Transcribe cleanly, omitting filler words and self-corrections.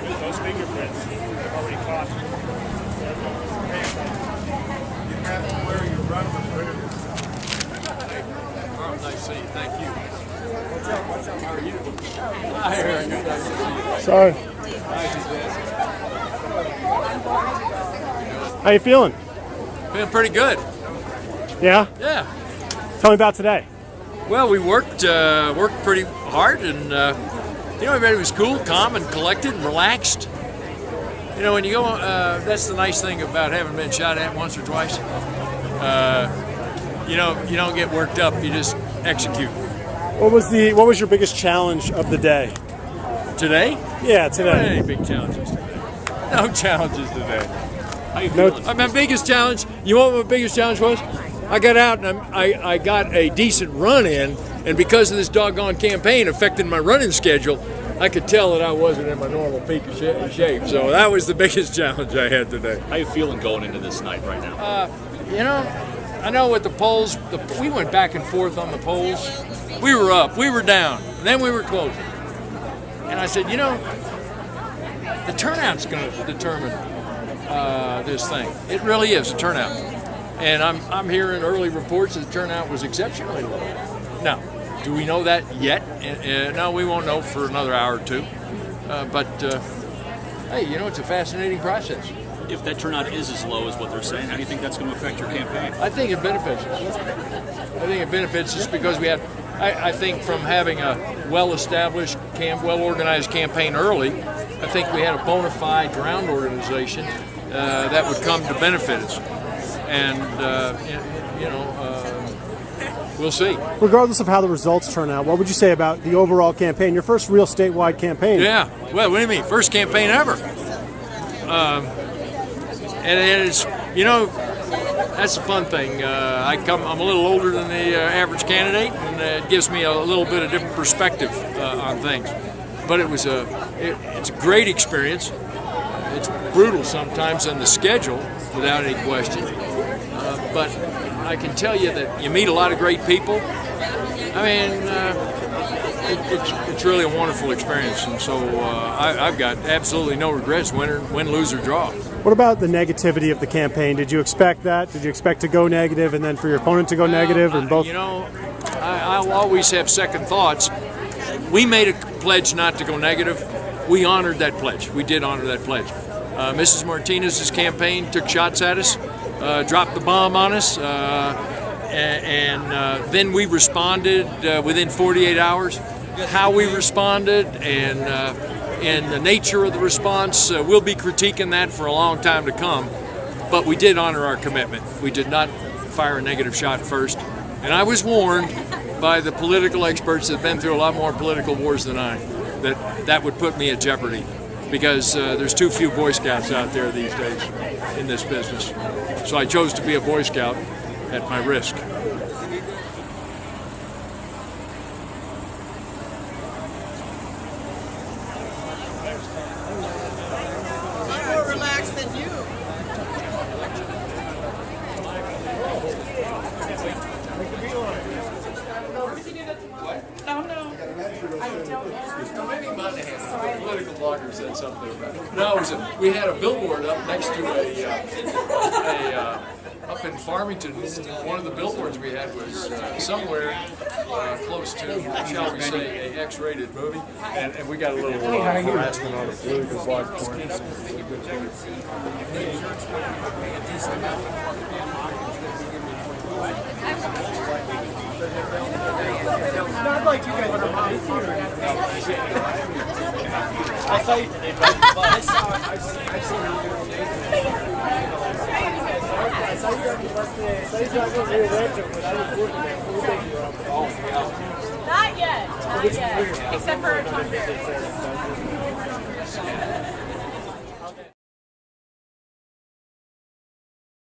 Those fingerprints have already caught. You have to wear your run with Nice to see you. Thank you. Watch out, how are you? Hi, Aaron. Nice to see you. Sorry. How you feeling? Feeling pretty good. Yeah? Yeah. Tell me about today. Well, we worked pretty hard, and everybody was cool, calm, and collected, and relaxed. You know, when you go, that's the nice thing about having been shot at once or twice. You don't get worked up. You just execute. What was your biggest challenge of the day? Today? Yeah, today. Any big challenges today? No challenges today. How you feeling? My biggest challenge. You know what my biggest challenge was? I got out and I got a decent run in, and because of this doggone campaign affecting my running schedule, I could tell that I wasn't in my normal peak of shape. So that was the biggest challenge I had today. How you feeling going into this night right now? I know with the polls, we went back and forth on the polls. We were up, we were down, then we were closing. And I said, the turnout's going to determine this thing. It really is a turnout. And I'm hearing early reports that the turnout was exceptionally low. Now, do we know that yet? No, we won't know for another hour or two. But hey, it's a fascinating process. If that turnout is as low as what they're saying, how do you think that's going to affect your campaign? I think it benefits us. I think it benefits us because we have, I think from having a well-established, well-organized campaign early, I think we had a bona fide ground organization that would come to benefit us. And, we'll see. Regardless of how the results turn out, what would you say about the overall campaign? Your first real statewide campaign. Yeah. Well, what do you mean? First campaign ever. And it's, that's the fun thing. I'm a little older than the average candidate, and it gives me a little bit of different perspective on things. But it's a great experience. It's brutal sometimes in the schedule, without any question. But I can tell you that you meet a lot of great people. I mean, it's really a wonderful experience, and so I've got absolutely no regrets, win, lose, or draw. What about the negativity of the campaign? Did you expect that? Did you expect to go negative and then for your opponent to go negative? And both? I'll always have second thoughts. We made a pledge not to go negative. We honored that pledge. We did honor that pledge. Mrs. Martinez's campaign took shots at us, dropped the bomb on us, and then we responded within 48 hours. How we responded and the nature of the response, we'll be critiquing that for a long time to come. But we did honor our commitment. We did not fire a negative shot first. And I was warned by the political experts that have been through a lot more political wars than I, that would put me at jeopardy. Because there's too few Boy Scouts out there these days in this business. So I chose to be a Boy Scout at my risk. Political blogger said something about it. No, we had a billboard up next to up in Farmington. One of the billboards we had was somewhere close to, shall we say, a X-rated movie, and we got a little harassment on the political blog for it. Not like you guys are I saw you today, but I've seen you. I saw you at the birthday. I saw you driving over here later, but I was working there. Not yet. Except for Tom Berry.